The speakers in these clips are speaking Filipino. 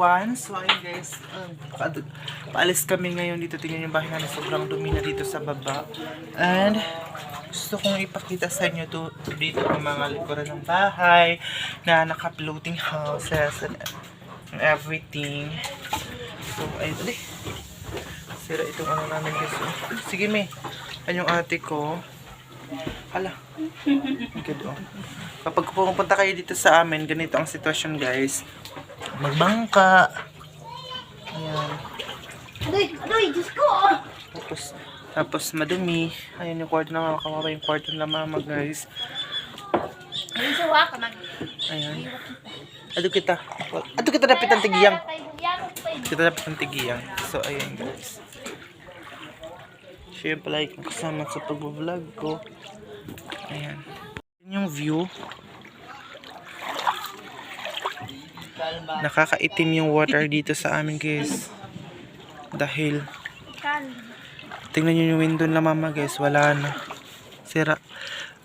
everyone. So ayun guys, paalis kami ngayon dito. Tingnan yung bahay namin, sobrang dumi na dito sa baba. And gusto kong ipakita sa inyo dito ang mga likuran ng bahay na naka-floating houses and everything. So ayun, sira itong ano namin guys. Sige me, yan yung ate ko. Hala, oh. Kapag pumunta kayo dito sa amin, ganito ang sitwasyon guys. Magbangka. Ayan. Adoy, Diyos ko! Tapos madumi. Ayan yung kwarto na mama. Kawawa yung kwarto na mama guys. Ayun sa waka, Ayan. Ato kita dapat ang tigiyang. Kita dapat ang tigiyang. So ayan guys. Siyempre like kasama sa pag-vlog ko. Ayan. Ayan yung view. Nakakaitim yung water dito sa amin guys. Dahil tingnan nyo yung window na mama guys. Wala na. Sira.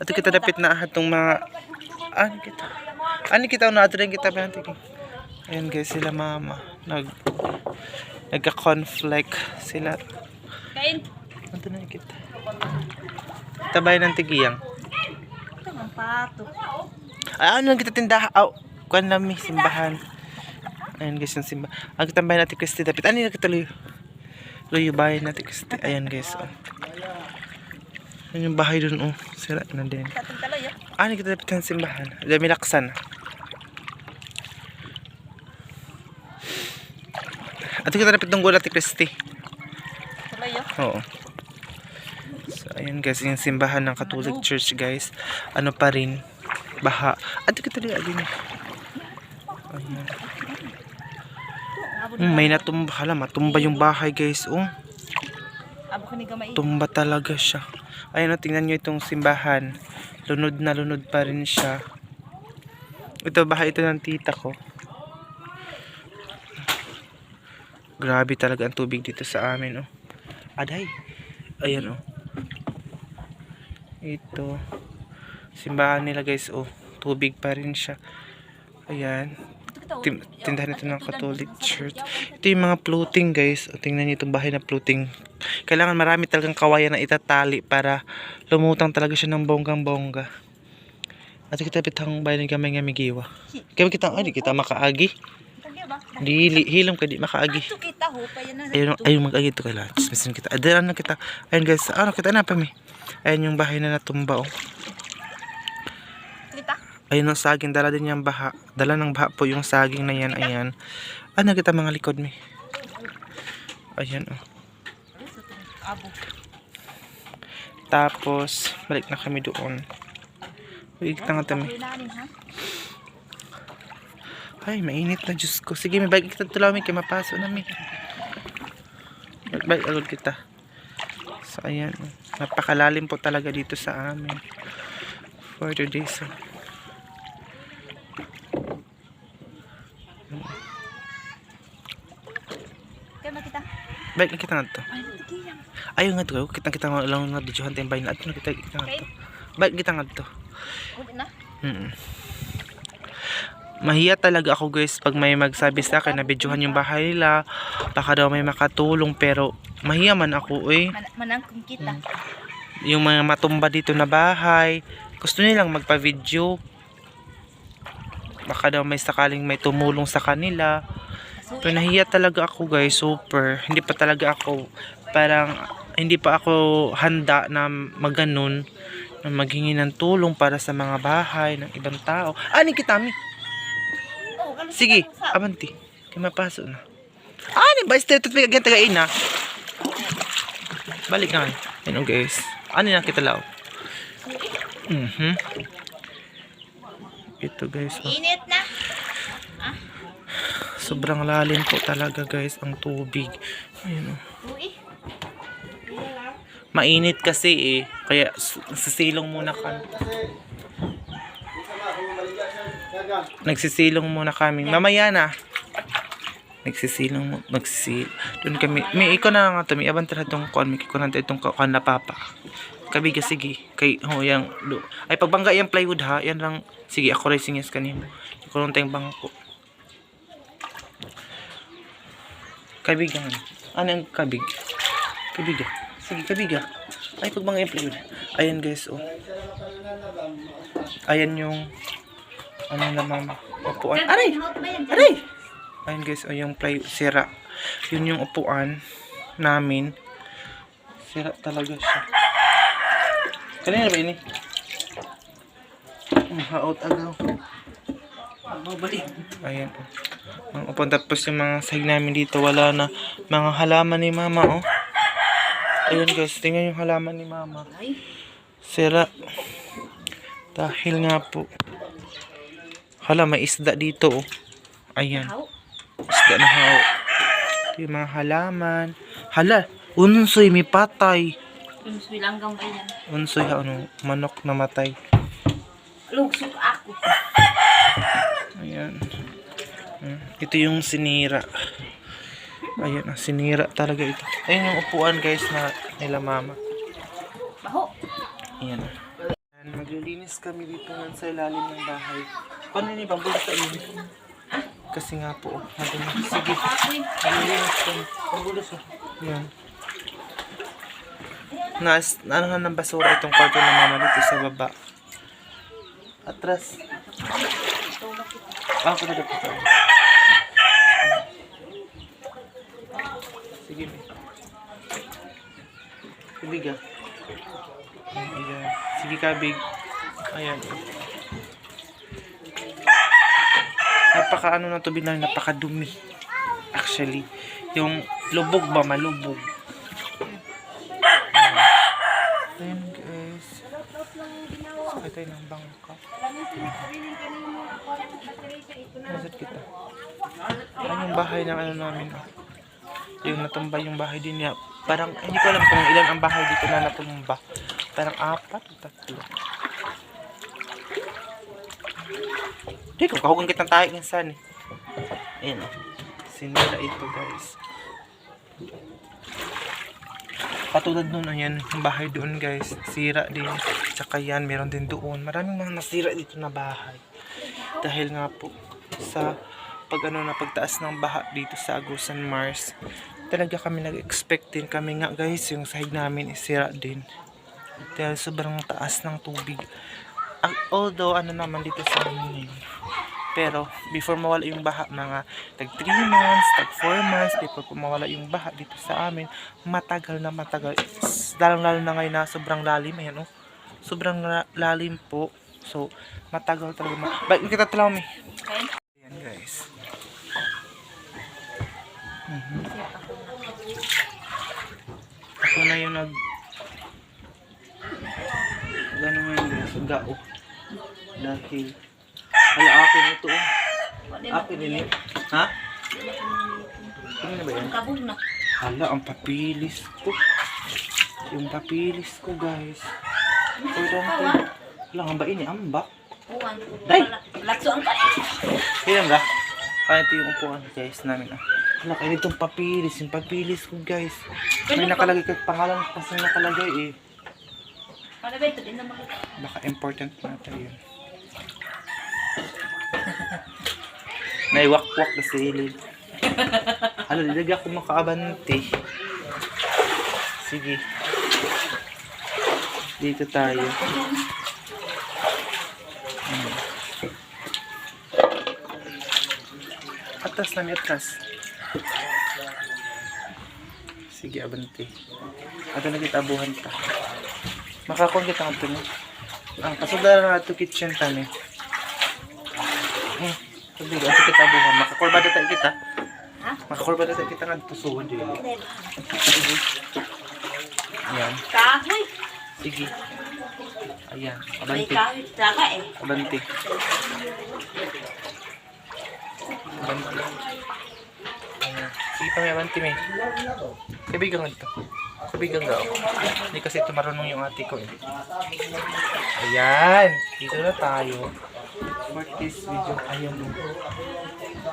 At kita dapat na atong mga Ani kita na ato rin kita ba. Ayan guys sila mama. Nagka-conflict sila. Kain. Ito na kita. Tabay ng tigiyang. Ito ang pato. Ano lang kita tindahan? Kuan lang may simbahan. Ayan guys yung simbahan. Ang kitambay natin Christy dapat. Ano yung kita luyo bahay natin Christy. Ayan guys. Ayan yung bahay dun. Sira na din. Ano kita dapat ng simbahan? Dami laksan. At kita dapat ng gula natin Christy. Oo. So ayan guys, yung simbahan ng Catholic Church guys. Ano pa rin, baha. At kita din ayan. May natumba. Hala, matumba yung bahay guys. Tumba talaga siya. Ayan o, tingnan nyo itong simbahan. Lunod na lunod pa rin siya. Ito bahay ito ng tita ko. Grabe talaga ang tubig dito sa amin Aday. Ayan Ito. Simbahan nila guys tubig pa rin siya. Ayan. Tindahan ito ng Catholic Church. Ito yung mga floating guys. Tingnan niyo itong bahay na floating. Kailangan marami talagang kawayan na itatali para lumutang talaga siya ng bonggang-bongga. At kita pitang bahay ng gamay nga migiwa. Kaya kita makaagi. Dili hilom ka di makaagi. Ayun mag-agi to kay Lats. Misin kita. Adala na kita. Ayun guys, kita na pa mi. Ayun yung bahay na natumba Ayun ang saging, dala din yung baha. Dala ng baha po yung saging na yan. Ayan. Ano kita mga likod mi. Ayan Tapos balik na kami doon. Wait nga kami. Ay, mainit na Diyos ko. Sige, may balik kita tulaw mi. Kaya mapaso na mi. Balik agad kita. So, ayan. Napakalalim po talaga dito sa amin. For today, so. Balik na kita nga to. Ayaw nga to. Kita lang nga didyohan tayong bahay na. Ato na kita nga to. Balik kita nga to. Mahiya talaga ako guys pag may magsabi sa akin na videohan yung bahay nila, baka daw may makatulong, pero mahiya man ako Manangkong kita. Yung mga matumba dito na bahay, gusto nilang magpa-video, baka daw may sakaling may tumulong sa kanila. Pero nahiya talaga ako guys, super. Hindi pa ako handa na maganon, na maghingi ng tulong para sa mga bahay ng ibang tao. Ani kita mi. Sige, abanti. Kaya mapasok na. Ano ba? Ito pagkagyan tagain na. Balik na. Ano guys. Ano na kita lao? Ito guys. Init na. Sobrang lalim po talaga guys ang tubig. Ayun Mainit kasi Kaya sasilong muna ka. Nagsisilong muna kami. Mamaya na. Nagsisilong. Doon kami. May iko na nga to. May abantara itong kuan. May iko na itong kuan na papa. Kabiga sige. Kay yang ay pagbangga yung plywood ha. Yan lang. Sige ako rin singyas kanimo. Iko lang tayong bangko. Kabigan. Ano yung kabig? Kabiga. Sige, kabiga. Ay, pag mga empleo. Ayan guys, oh. Ayan yung ano naman upuan. Aray! Aray! Ayan guys, oh, yung play sira. Yun yung upuan namin. Sira talaga siya. Kanina ba ini? Haot agaw. Ayan, oh. Ang upuan, tapos yung mga sahig namin dito, wala na. Mga halaman ni mama, oh. Ayan guys, tingnan yung halaman ni mama. Sira. Dahil nga po. Hala, may isda dito, oh. Ayan. Isda na hao. Ito yung mga halaman. Hala, unsoy, may patay. Unsoy langgam ba yan? Unsoy, ano, manok na matay. Lugsok ako. Ayan. Ito yung sinira. Ayan, sinira talaga ito. Ayan yung upuan guys na nila mama. Baho. Ayan. Ayan, maglilinis kami dito sa ilalim ng bahay. Paano yun ibang bulas sa inyo? Kasi nga po, madumi. Sige, maglilinis kami. Pagbulas oh. Ayan. Ano ng basura itong kwarto ng mama dito sa baba. Atras. Ako na dito. Sige. Kabig ah. Ayan. Sige kabig. Ayan. Napaka ano na tubig na napakadumi. Actually. Yung lubog ba? Malubog. Ayan guys. Sakay tayo ng bangka. Nasat kita. Ayan yung bahay ng ano namin. Yung natumba yung bahay din niya. Parang, hindi ko alam kung ilan ang bahay dito na natumba. Parang 4 o 3. Hindi ko, kahugan kitang tayo minsan eh. Ayan o. Sinira ito guys. Katulad nun, ayan, yung bahay doon guys. Sira din. Tsaka yan, meron din doon. Maraming mga nasira dito na bahay. Dahil nga po, sa pagtaas ng baha dito sa Agusan Mars, talaga kami nag-expect din kami nga guys, yung sahig namin isira din dahil sobrang taas ng tubig. Although ano naman dito sa amin yun, pero before mawala yung baha, mga tag 3 months, tag 4 months before mawala yung baha dito sa amin, matagal na matagal, lalo na ngayon na sobrang lalim. Ayan, oh. Sobrang lalim po, so matagal talaga. Bakit kita talaw mi? Ayan guys. Ako na yung gano'n nga yun guys, gao. Dahil wala akin ito, oh. Akin din eh. Ha? Ano na ba yan? Kabog na. Hala, ang papilis ko. Yung papilis ko guys. Importante. Wala nga ba ini? Amba? Uwan. Day! Lakso ang kanin. Kaya nga. Kaya ito yung upuan guys namin. Wala kayo itong papilis. Yung papilis ko guys. May nakalagay kahit pangalan kasi nakalagay eh. Ano ba ito? Din naman. Baka important na tayo yun. Naiwak-wak na silid. Hala, lilag ako makaabante. Sige. Dito tayo. Atras na, atras. Sige, abante. Ato na kita abuhan ta. Makakon kita nga ito mo. Ang kasudara na ito kitchen tani. Sabi, ato kita abuhan. Makakurbada tayo kita. Ha? Makakurbada tayo kita nga pusuhod yun. Sige. Ayan. Kahoy. Sige. Ayan. May Abante. kahoy talaga eh. Abante. Abante. Ayan. Sige pa may abante may. Kabigang ito. Kabigang daw. Hindi kasi ito marunong yung ate ko eh. Ayan. Dito na tayo. For this video. Ayan.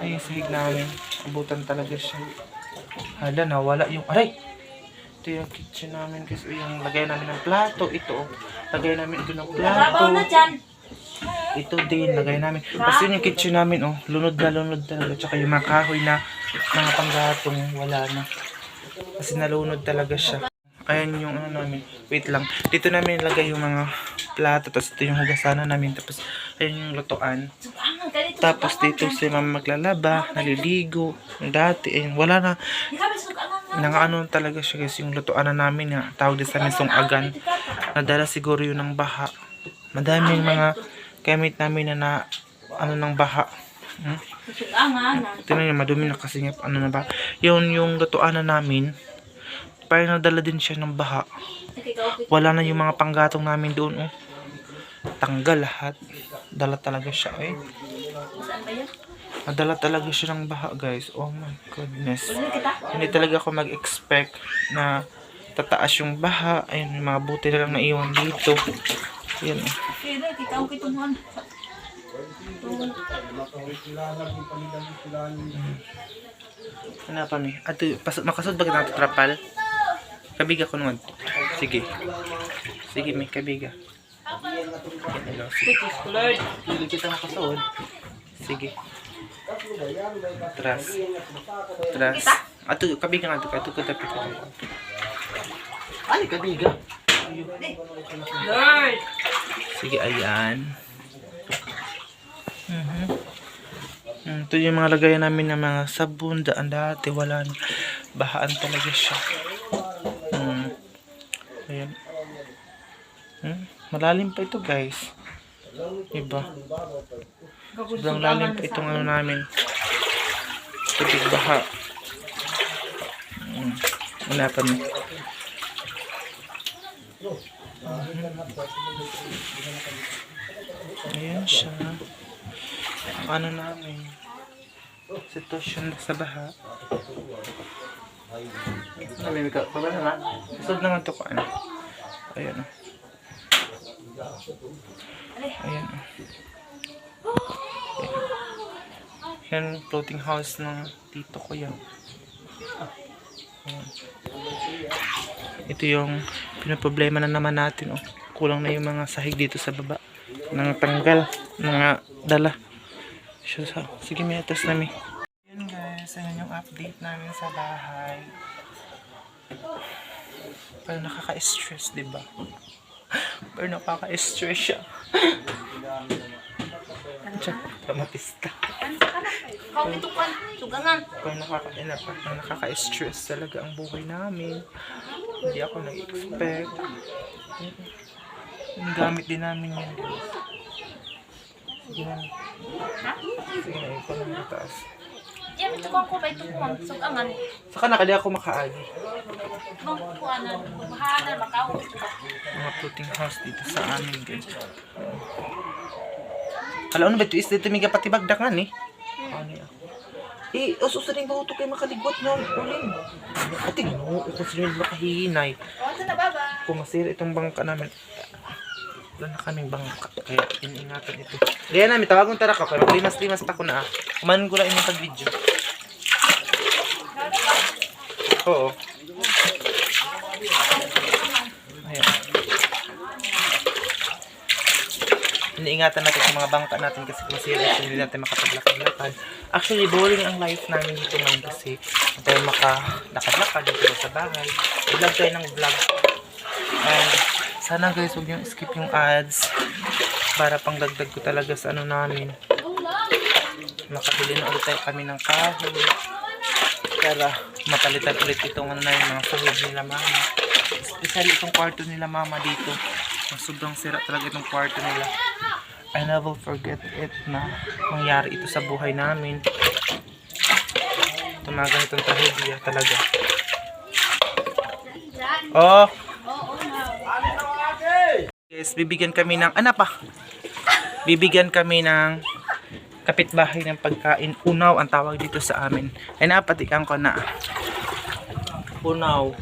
Ay, sahig namin. Abutan talaga siya. Hala, nawala yung... Aray! Ito yung kitchen namin kasi yung lagay namin ng plato. Ito. Lagay namin ito ng plato. Trabaho na dyan. ito din, lagay namin. Kasi yung kitchen namin, oh, lunod na talaga. Tsaka yung mga kahoy na mga panggatong, wala na. Kasi nalunod talaga siya. Ayan yung ano namin. Wait lang. Dito namin ilagay yung mga plato. Tapos ito yung hugasanan namin. Tapos ayan yung lutuan. Tapos dito si mama maglalaba, naliligo. Dati, ayun, wala na. Nangaano talaga siya guys. Yung lutuan na namin nga. Tawag din sa amin agan. Nadala siguro yun ng baha. Madaming mga gamit namin na ano ng baha. Tingnan nyo, madumi na kasi nga ano na ba. Yun yung lutuan na namin. Parang nadala din siya ng baha. Wala na yung mga panggatong namin doon. Oh. Tanggal lahat. Dala talaga siya eh. Nadala talaga siya ng baha guys. Oh my goodness. Hindi talaga ako mag-expect na tataas yung baha. Ayun, yung mga buti na lang naiwan dito. Yan. Ano pa mi? Ato, makasod ba kita trapal? Kabiga ko naman. Sige. Sige, may kabiga. Sige, kita makasod. Sige. Tras. Ato, kabiga nga ito. Ato, katapi ka. Ano, kabiga? Lord! Sige, ayan. Ito yung mga lagayan namin ng mga sabon. Daan dati, wala na. Bahaan talaga siya. Ayan. Malalim pa ito guys. Diba? Sobrang lalim pa itong ano namin. Tubig baha. Wala pa na. Ayan siya. Ang ano namin. Sitwasyon sa baha. May ka pa ba naman? Susod naman ito ko ano. Ayan o. Ayan o. Yan floating house ng tito ko yan. Ayan. Ito yung pinaproblema na naman natin oh. Kulang na yung mga sahig dito sa baba. Nang tanggal. Mga dala. Sige may atas namin. Ayan guys. Ayan yung update namin sa bahay. Pero nakaka-stress, diba? Pero nakaka-stress siya. Dramatista. Pero nakaka-stress talaga ang buhay namin. Hindi ako nag-expect. Yung gamit din namin yan. Sige na. Sige na, ikaw na mataas. Diyan, tukang ko ba itong sugangan? Saka nakali ako makaagi. Kuanan, bahanan, makaw. Mga floating house dito sa amin guys. Kala ano ba ito is dito may kapatibagdakan eh. Ano yan? Eh, ususarin ba ito kayo makaligwat na uling? Ate, no, kung sino yung makahinay. Ito na baba. Kung masira itong bangka namin. Wala na kaming bangka. Kaya iningatan ito. Gaya namin, tawagong tara ka. Pero limas-limas pa ko na ah. Kumanin ko lang yung pag-video. Oo. Ayan. Iniingatan natin sa mga bangka natin kasi kung masira ito, hindi natin makapaglakad-lakad. Actually, boring ang life namin dito ngayon kasi hindi tayo makalakad-lakad dito sa bahay. Vlog tayo ng vlog. And sana guys, huwag nyo skip yung ads para pang dagdag ko talaga sa ano namin. Makabili na ulit tayo kami ng kahoy para mapalitan ulit itong ano na yung mga sahod nila mama. Especially itong kwarto nila mama dito. Sobrang sira talaga itong kwarto nila. I never forget it na mangyari ito sa buhay namin. Ito mga ganitong trahedya talaga. Oh! Guys, bibigyan kami ng, bibigyan kami ng kapitbahay ng pagkain. Unaw ang tawag dito sa amin. Ay napatikan ko na. Unaw.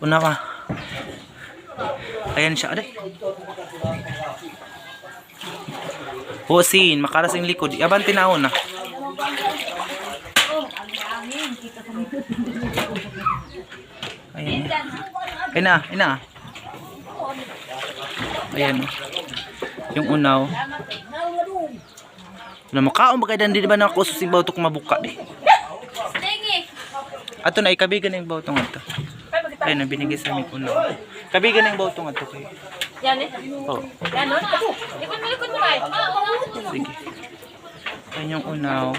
Unaw ah. Ayan siya. Aday. Husin, makarasing likod. Yaban tinaon na. Ayan. Ina. Ayan. Yung unaw. Ano mo kaon ba kay dan di ba na kususing bawto kung mabuka di. Dengi. Ato na ikabigan na yung bawtong ato. Ay na binigay sa aming unaw. Kabigan na yung bawtong ato kay. Yan eh. Oh, Yan no? Likod mo right. sige. Yan yung unaw.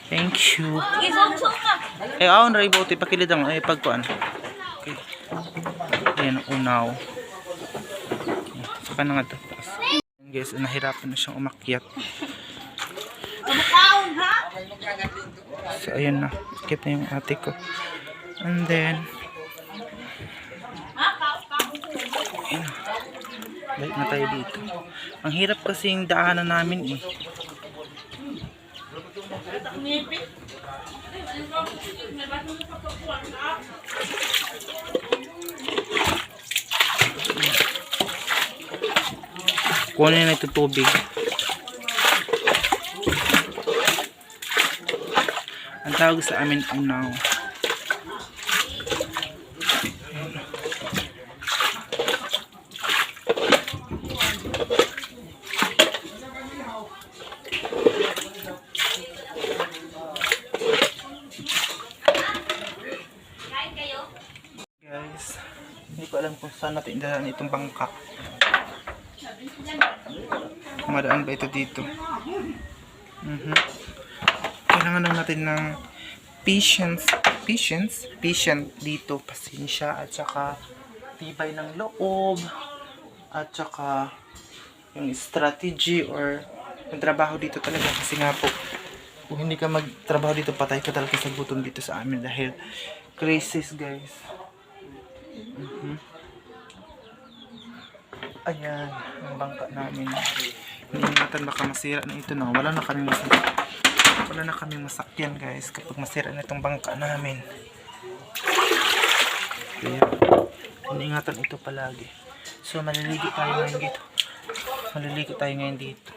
Thank you. Isok ka. Eh, aon ray bawto ipakilid mo eh pagkuan. Okay. Ayan ang unaw. Saka na nga ito. Guys, nahirapan na siyang umakyat. So, ayan na. Akit na yung ate ko. And then, ayan. Balik na tayo dito. Ang hirap kasi yung daanan namin eh. Kunin na ito tubig. Ang tawag sa amin unaw. Guys, hindi ko alam kung saan natin dadaan itong bangka. Madaan ba ito dito? Kailangan lang natin ng patience dito, pasensya at saka tibay ng loob at saka yung strategy or yung trabaho dito talaga kasi nga po kung hindi ka magtrabaho dito patay ka talaga sa gutom dito sa amin dahil crisis guys. Ayan, ang bangka namin. Iniingatan baka masira na ito na. Wala na kaming masakyan guys kapag masira na itong bangka namin. Kaya, iniingatan ito palagi. So, maliligo tayo ngayon dito.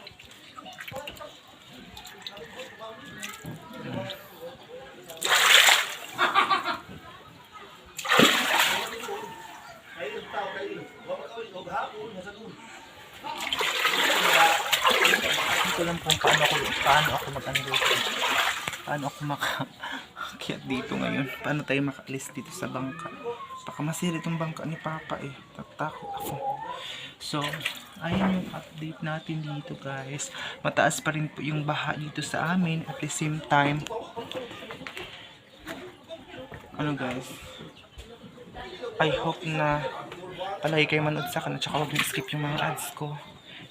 Hindi ko alam kung paano ako makaakyat dito ngayon. Paano tayo makaalis dito sa bangka. Baka masira itong bangka ni Papa eh. Tatakot ako. So, ayun yung update natin dito guys. Mataas pa rin po yung baha dito sa amin. At the same time, ano guys, I hope na palagi kayo manood sa akin at saka huwag skip yung mga ads ko.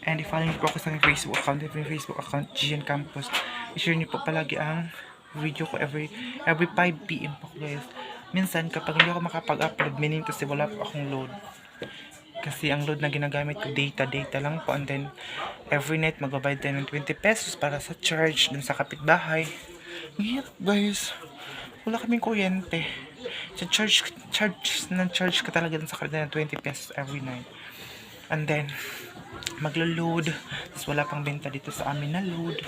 And i-follow niyo po ako sa aking Facebook account, GN Campus. I-share niyo po palagi ang video ko every 5 PM po guys. Minsan kapag hindi ako makapag-upload, meaning kasi wala po akong load. Kasi ang load na ginagamit ko data lang po, and then every night magbabayad tayo ng 20 pesos para sa charge dun sa kapitbahay. Ngayon guys, wala kaming kuryente. So charge ka talaga dun sa kanila ng 20 pesos every night. And then maglo-load, tapos wala pang benta dito sa amin na load.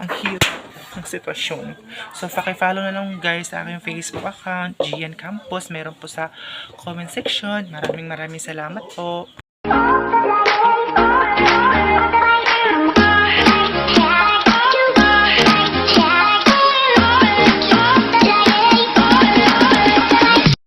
Ang hirap ng sitwasyon. So paki-follow na lang guys sa aking Facebook account, GN Campus. Meron po sa comment section. Maraming salamat po.